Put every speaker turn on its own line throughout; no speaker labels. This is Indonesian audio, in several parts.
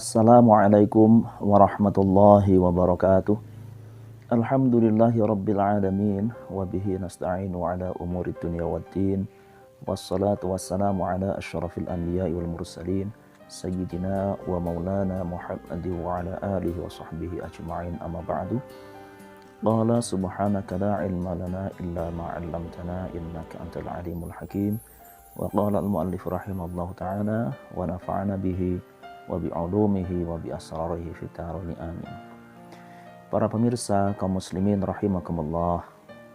Assalamualaikum warahmatullahi wabarakatuh. Alhamdulillahi rabbil alamin wa bihi nasta'inu ala umuri dunya waddin. Wassalatu wassalamu ala asyrafil anbiya'i wal mursalin sayyidina wa maulana Muhammadin wa ala alihi wa sahbihi ajma'in, amma ba'du. Qala subhanaka la ilma lana illa ma 'allamtana innaka antal alimul hakim. Wa qala al-muallif rahimallahu ta'ala wa nafa'ana bihi wa bi'ulumihi wa bi'asrarihi fitarini amin. Para pemirsa kaum muslimin rahimakumullah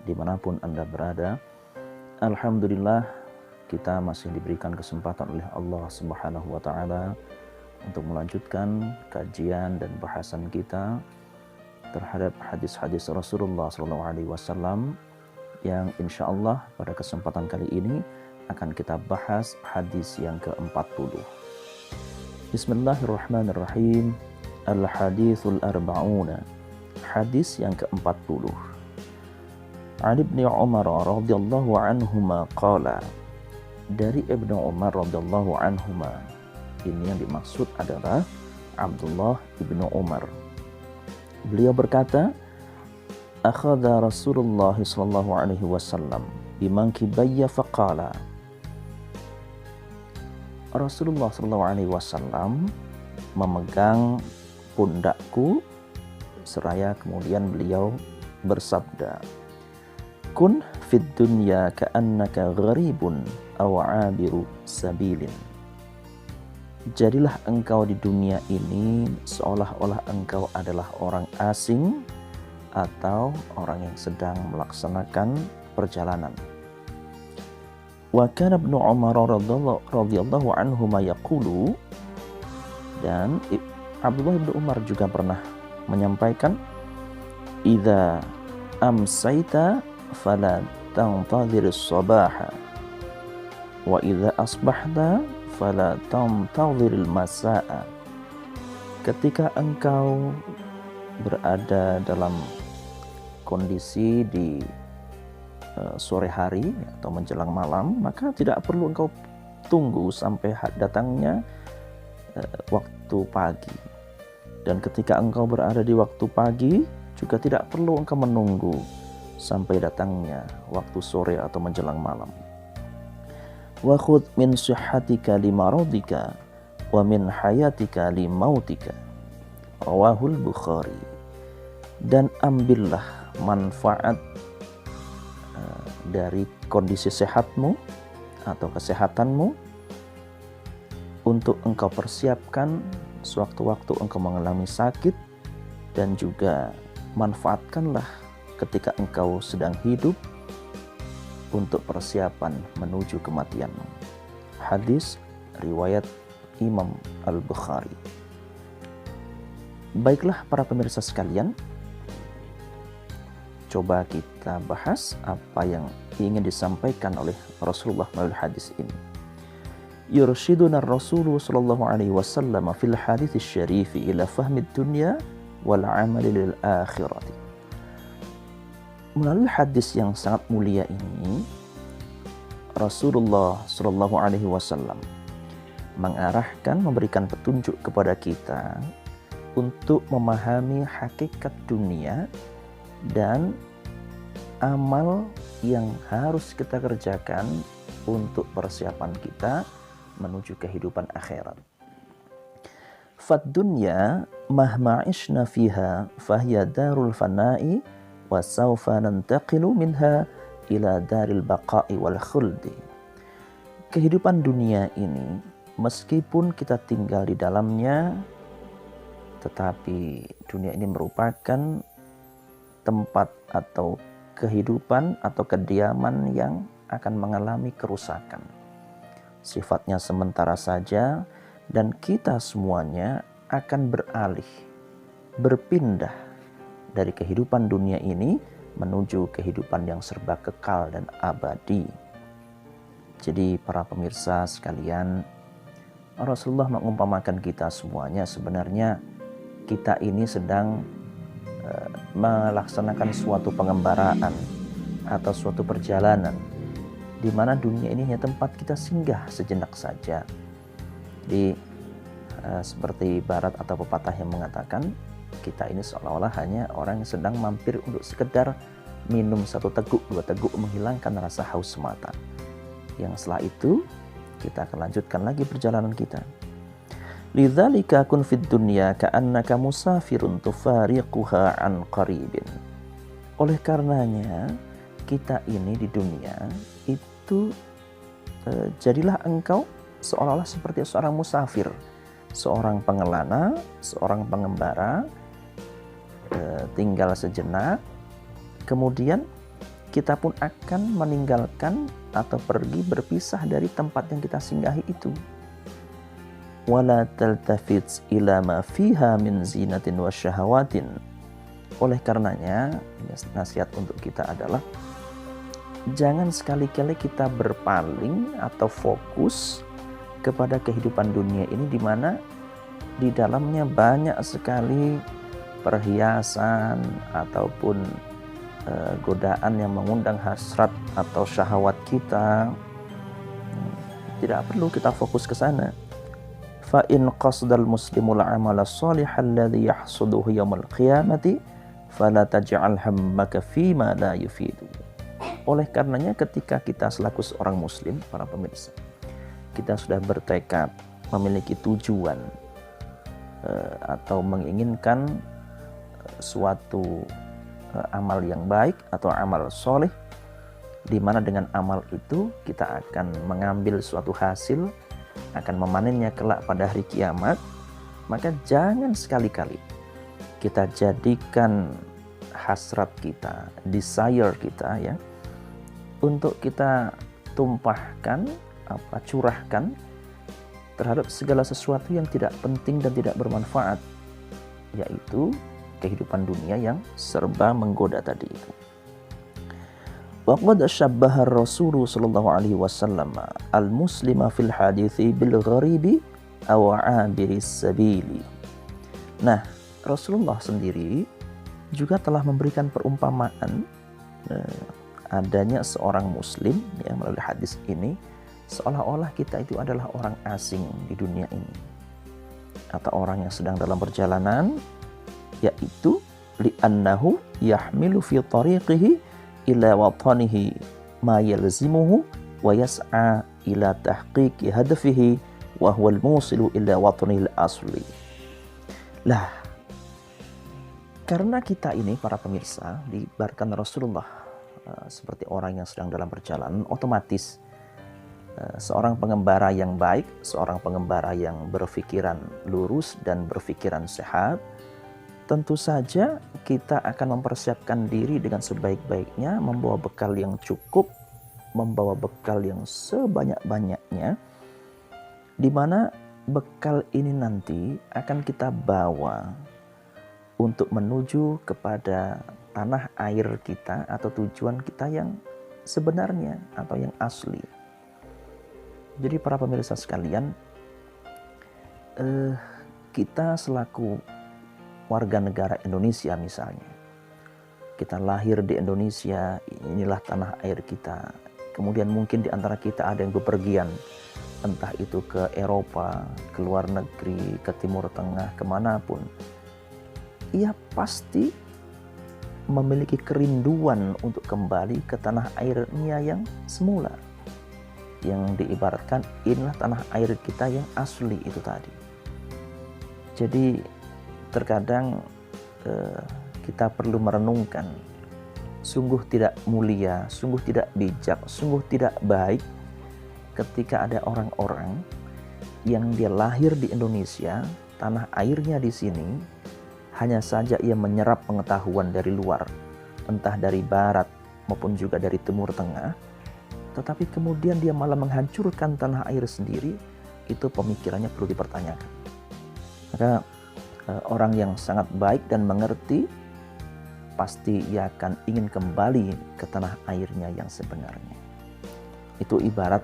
dimanapun Anda berada, alhamdulillah kita masih diberikan kesempatan oleh Allah Subhanahu wa ta'ala untuk melanjutkan kajian dan bahasan kita terhadap hadis-hadis Rasulullah SAW yang insyaallah pada kesempatan kali ini akan kita bahas hadis yang ke-40. Bismillahirrahmanirrahim. Al-hadithul arba'una. Hadis yang ke-40. An Ibnu Umar radhiyallahu anhuma qala. Dari Ibnu Umar radhiyallahu anhuma. Ini yang dimaksud adalah Abdullah Ibnu Umar. Beliau berkata, akhadha Rasulullah sallallahu alaihi wasallam bimankibayya faqala. Rasulullah SAW memegang pundakku seraya kemudian beliau bersabda, kun fid dunya ka'annaka gharibun aw 'abiru sabilin. Jadilah engkau di dunia ini seolah-olah engkau adalah orang asing atau orang yang sedang melaksanakan perjalanan. Wa kana Ibnu Umar radhiyallahu anhu yaqulu, dan Abdullah bin Umar juga pernah menyampaikan, idza amsayta fala tantadhir as-sabaha wa idza asbahta fala tantadhir al-masaa. Ketika engkau berada dalam kondisi di sore hari atau menjelang malam, maka tidak perlu engkau tunggu sampai datangnya waktu pagi. Dan ketika engkau berada di waktu pagi, juga tidak perlu engkau menunggu sampai datangnya waktu sore atau menjelang malam. Wa khudh min sihhatika limaradika wa min hayatika limautika. Rawahul Bukhari. Dan ambillah manfaat dari kondisi sehatmu atau kesehatanmu untuk engkau persiapkan sewaktu-waktu engkau mengalami sakit, dan juga manfaatkanlah ketika engkau sedang hidup untuk persiapan menuju kematianmu. Hadis riwayat Imam Al-Bukhari. Baiklah para pemirsa sekalian, coba kita bahas apa yang ingin disampaikan oleh Rasulullah melalui hadis ini. Yurshiduna Rasulullah sallallahu alaihi wasallam fil hadits syarif ila fahmi dunya wal amali lil akhirati. Melalui hadis yang sangat mulia ini, Rasulullah sallallahu alaihi wasallam mengarahkan, memberikan petunjuk kepada kita untuk memahami hakikat dunia dan amal yang harus kita kerjakan untuk persiapan kita menuju kehidupan akhirat. Fad dunya mahma ishna fiha fahiya darul fana'i wa sawfa nantaqilu minha ila daril baqa'i wal khuldi. Kehidupan dunia ini meskipun kita tinggal di dalamnya, tetapi dunia ini merupakan tempat atau kehidupan atau kediaman yang akan mengalami kerusakan. Sifatnya sementara saja, dan kita semuanya akan beralih, berpindah dari kehidupan dunia ini menuju kehidupan yang serba kekal dan abadi. Jadi para pemirsa sekalian, Rasulullah mengumpamakan kita semuanya, sebenarnya kita ini sedang melaksanakan suatu pengembaraan atau suatu perjalanan di mana dunia ini hanya tempat kita singgah sejenak saja. Di seperti ibarat atau pepatah yang mengatakan kita ini seolah-olah hanya orang yang sedang mampir untuk sekedar minum 1 teguk, 2 teguk menghilangkan rasa haus semata. Yang setelah itu kita akan lanjutkan lagi perjalanan kita. Lidzalika kun fid dunya ka'annaka musafirun tufariquha an qaribin. Oleh karenanya kita ini di dunia itu jadilah engkau seolah-olah seperti seorang musafir, seorang pengelana, seorang pengembara, tinggal sejenak, kemudian kita pun akan meninggalkan atau pergi berpisah dari tempat yang kita singgahi itu. Wala taltafits ila ma fiha min zinatin wa syahawatin. Oleh karenanya, nasihat untuk kita adalah jangan sekali-kali kita berpaling atau fokus kepada kehidupan dunia ini, di mana di dalamnya banyak sekali perhiasan ataupun godaan yang mengundang hasrat atau syahwat kita. Tidak perlu kita fokus ke sana. Fa in qasdal muslimul amala shalihal ladzi yahsuduhu yaumil qiyamati fala taj'al hammaka fima la yufidu. Oleh karenanya ketika kita selaku seorang muslim, para pemirsa, kita sudah bertekad memiliki tujuan atau menginginkan suatu amal yang baik atau amal soleh, di mana dengan amal itu kita akan mengambil suatu hasil, akan memanennya kelak pada hari kiamat. Maka jangan sekali-kali kita jadikan hasrat kita, desire kita ya, untuk kita tumpahkan, curahkan terhadap segala sesuatu yang tidak penting dan tidak bermanfaat, yaitu kehidupan dunia yang serba menggoda tadi itu. Wa qad syabbaha Rasul sallallahu alaihi wasallam al-muslima fil hadithi bil gharibi aw 'abiris sabili. Nah, Rasulullah sendiri juga telah memberikan perumpamaan adanya seorang muslim ya, melalui hadis ini seolah-olah kita itu adalah orang asing di dunia ini atau orang yang sedang dalam perjalanan, yaitu li'annahu yahmilu fi tariqihi ila watanihi ma yalzimuhu wa yas'a ila tahqiqi hadafihi wa huwa al-musilu ila watanihi al-asli. Lah, karena kita ini para pemirsa diibaratkan Rasulullah seperti orang yang sedang dalam perjalanan, otomatis seorang pengembara yang baik, seorang pengembara yang berpikiran lurus dan berpikiran sehat, tentu saja kita akan mempersiapkan diri dengan sebaik-baiknya, membawa bekal yang cukup, membawa bekal yang sebanyak-banyaknya, di mana bekal ini nanti akan kita bawa untuk menuju kepada tanah air kita atau tujuan kita yang sebenarnya atau yang asli. Jadi para pemirsa sekalian, kita selaku warga negara Indonesia misalnya, kita lahir di Indonesia, inilah tanah air kita. Kemudian mungkin di antara kita ada yang bepergian, entah itu ke Eropa, ke luar negeri, ke Timur Tengah, kemanapun. Ia pasti memiliki kerinduan untuk kembali ke tanah airnya yang semula, yang diibaratkan inilah tanah air kita yang asli itu tadi. Jadi terkadang kita perlu merenungkan, sungguh tidak mulia, sungguh tidak bijak, sungguh tidak baik ketika ada orang-orang yang dia lahir di Indonesia, tanah airnya di sini, hanya saja ia menyerap pengetahuan dari luar, entah dari barat maupun juga dari Timur Tengah, tetapi kemudian dia malah menghancurkan tanah air sendiri. Itu pemikirannya perlu dipertanyakan. Maka orang yang sangat baik dan mengerti, pasti ia akan ingin kembali ke tanah airnya yang sebenarnya. Itu ibarat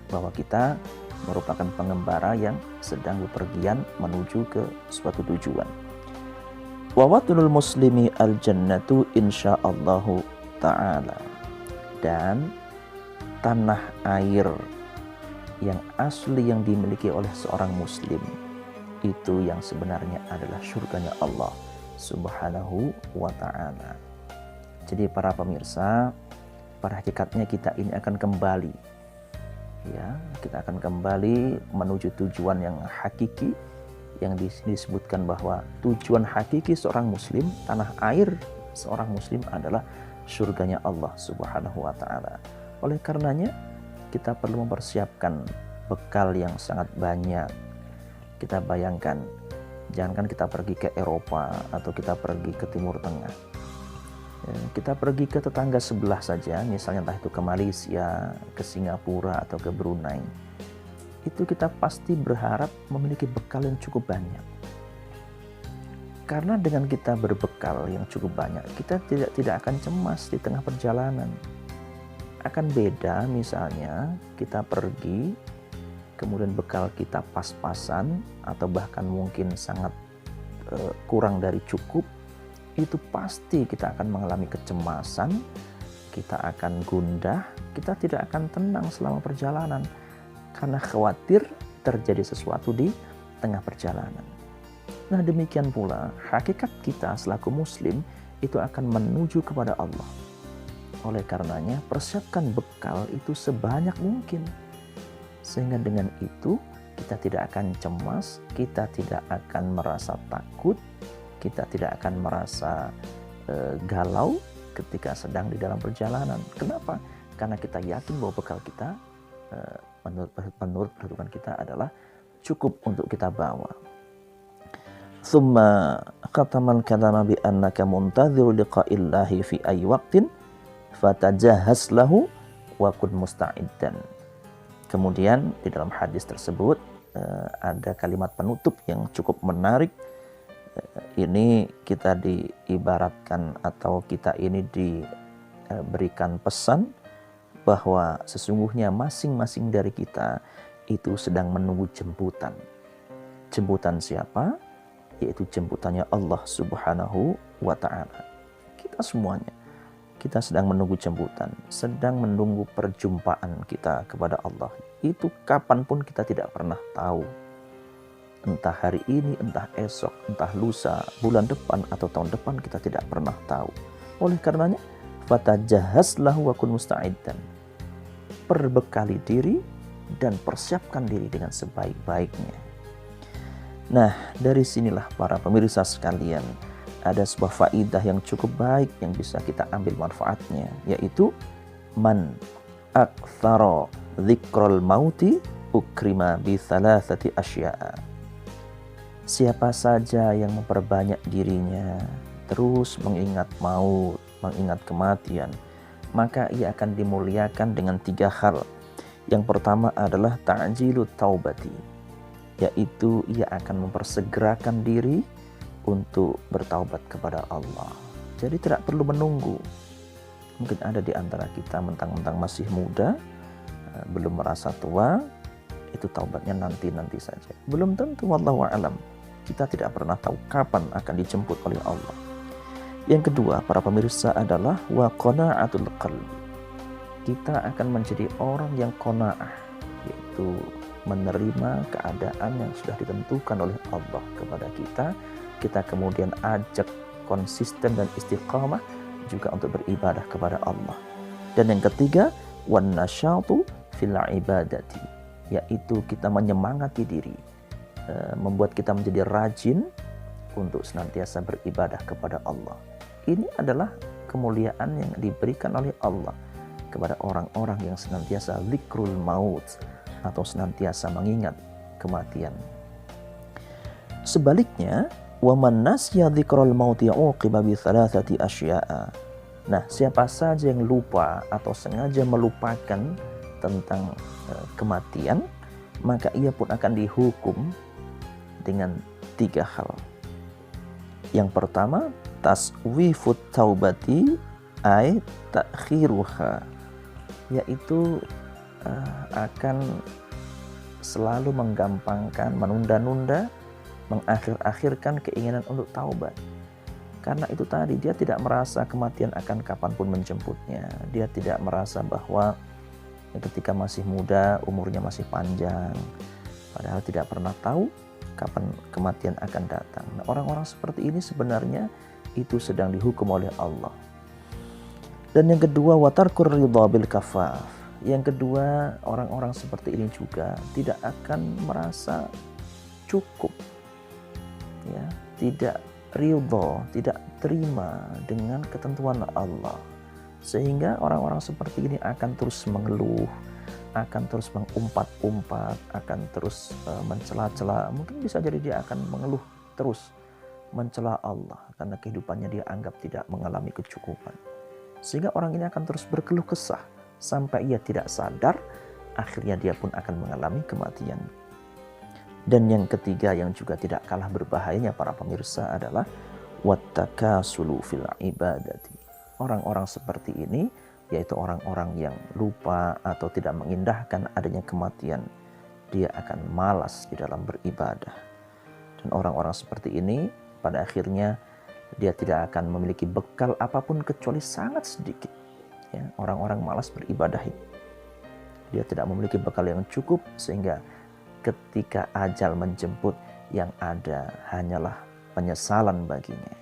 bahwa kita merupakan pengembara yang sedang bepergian menuju ke suatu tujuan. Wa watunul muslimi al-jannatu insyaallahu ta'ala. Dan tanah air yang asli yang dimiliki oleh seorang muslim itu yang sebenarnya adalah surganya Allah Subhanahu wa ta'ala. Jadi para pemirsa, pada hakikatnya kita ini akan kembali, ya, kita akan kembali menuju tujuan yang hakiki, yang di sini disebutkan bahwa tujuan hakiki seorang muslim, tanah air seorang muslim adalah surganya Allah Subhanahu wa ta'ala. Oleh karenanya kita perlu mempersiapkan bekal yang sangat banyak. Kita bayangkan, jangankan kita pergi ke Eropa atau kita pergi ke Timur Tengah, kita pergi ke tetangga sebelah saja, misalnya entah itu ke Malaysia, ke Singapura atau ke Brunei, itu kita pasti berharap memiliki bekal yang cukup banyak. Karena dengan kita berbekal yang cukup banyak, kita tidak akan cemas di tengah perjalanan. Akan beda misalnya kita pergi, kemudian bekal kita pas-pasan atau bahkan mungkin sangat kurang dari cukup, itu pasti kita akan mengalami kecemasan, kita akan gundah, kita tidak akan tenang selama perjalanan karena khawatir terjadi sesuatu di tengah perjalanan. Nah, demikian pula hakikat kita selaku muslim itu akan menuju kepada Allah. Oleh karenanya persiapkan bekal itu sebanyak mungkin, sehingga dengan itu kita tidak akan cemas, kita tidak akan merasa takut, kita tidak akan merasa galau ketika sedang di dalam perjalanan. Kenapa? Karena kita yakin bahwa bekal kita menurut perhitungan kita adalah cukup untuk kita bawa. Tsumma khatamal kalama bi annaka muntadziru liqa'illahi fi ayyi waqtin fatajahhaz lahu wa kun musta'iddan. Kemudian di dalam hadis tersebut ada kalimat penutup yang cukup menarik. Ini kita diibaratkan atau kita ini diberikan pesan bahwa sesungguhnya masing-masing dari kita itu sedang menunggu jemputan. Jemputan siapa? Yaitu jemputannya Allah Subhanahu wa ta'ala. Kita semuanya, kita sedang menunggu jemputan, sedang menunggu perjumpaan kita kepada Allah. Itu kapanpun kita tidak pernah tahu. Entah hari ini, entah esok, entah lusa, bulan depan, atau tahun depan, kita tidak pernah tahu. Oleh karenanya, fatajahhaz lahu wa kun musta'iddan. Perbekali diri dan persiapkan diri dengan sebaik-baiknya. Nah, dari sinilah para pemirsa sekalian, ada sebuah faidah yang cukup baik yang bisa kita ambil manfaatnya, yaitu man aktsara dzikral mauti ukrima bi thalathati asya'a. Siapa saja yang memperbanyak dirinya terus mengingat maut, mengingat kematian, maka ia akan dimuliakan dengan 3 hal. Yang pertama adalah ta'jilut taubati, yaitu ia akan mempersegerakan diri untuk bertaubat kepada Allah. Jadi tidak perlu menunggu. Mungkin ada di antara kita mentang-mentang masih muda, belum merasa tua, itu taubatnya nanti-nanti saja. Belum tentu, wallahu a'lam. Kita tidak pernah tahu kapan akan dijemput oleh Allah. Yang kedua, para pemirsa, adalah wa qana'atul qalbi. Kita akan menjadi orang yang qanaah, yaitu menerima keadaan yang sudah ditentukan oleh Allah kepada kita. Kita kemudian ajak konsisten dan istiqamah juga untuk beribadah kepada Allah. Dan yang ketiga, wan nasyatu fil ibadati, yaitu kita menyemangati diri, membuat kita menjadi rajin untuk senantiasa beribadah kepada Allah. Ini adalah kemuliaan yang diberikan oleh Allah kepada orang-orang yang senantiasa zikrul maut atau senantiasa mengingat kematian. Sebaliknya, wa man nasya dzikral mauti uqiba bi thalathati asya'a. Nah, siapa saja yang lupa atau sengaja melupakan tentang kematian, maka ia pun akan dihukum dengan 3 hal. Yang pertama, taswifut taubati ay ta'khiruha, yaitu akan selalu menggampangkan, menunda-nunda, mengakhir-akhirkan keinginan untuk taubat. Karena itu tadi, dia tidak merasa kematian akan kapanpun menjemputnya. Dia tidak merasa bahwa ketika masih muda, umurnya masih panjang. Padahal tidak pernah tahu kapan kematian akan datang. Nah, orang-orang seperti ini sebenarnya itu sedang dihukum oleh Allah. Dan yang kedua, watarkur ridha bil kafaf. Yang kedua, orang-orang seperti ini juga tidak akan merasa cukup, ya, tidak ridha, tidak terima dengan ketentuan Allah. Sehingga orang-orang seperti ini akan terus mengeluh, akan terus mengumpat-umpat, akan terus mencela-cela. Mungkin bisa jadi dia akan mengeluh terus, mencela Allah karena kehidupannya dia anggap tidak mengalami kecukupan. Sehingga orang ini akan terus berkeluh kesah sampai ia tidak sadar, akhirnya dia pun akan mengalami kematian. Dan yang ketiga yang juga tidak kalah berbahayanya para pemirsa adalah wattakasulu fil ibadati. Orang-orang seperti ini yaitu orang-orang yang lupa atau tidak mengindahkan adanya kematian. Dia akan malas di dalam beribadah. Dan orang-orang seperti ini pada akhirnya dia tidak akan memiliki bekal apapun kecuali sangat sedikit. Ya, orang-orang malas beribadah ini. Dia tidak memiliki bekal yang cukup sehingga ketika ajal menjemput yang ada hanyalah penyesalan baginya.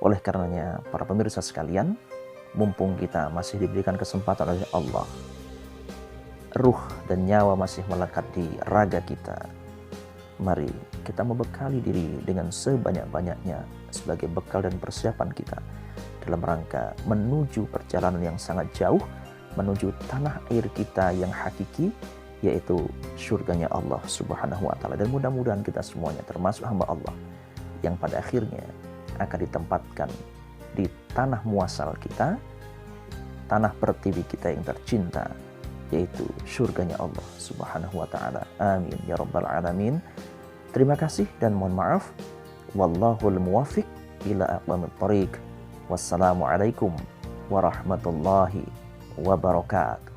Oleh karenanya para pemirsa sekalian, mumpung kita masih diberikan kesempatan oleh Allah, ruh dan nyawa masih melekat di raga kita, mari kita membekali diri dengan sebanyak-banyaknya sebagai bekal dan persiapan kita dalam rangka menuju perjalanan yang sangat jauh, menuju tanah air kita yang hakiki, yaitu surganya Allah Subhanahu wa Ta'ala. Dan mudah-mudahan kita semuanya termasuk hamba Allah yang pada akhirnya akan ditempatkan di tanah muasal kita, tanah pertiwi kita yang tercinta, yaitu surganya Allah Subhanahu wa Ta'ala. Amin ya rabbal alamin. Terima kasih dan mohon maaf. Wallahul muwaffiq ila aqwamit thoriq. Wassalamualaikum warahmatullahi wabarakatuh.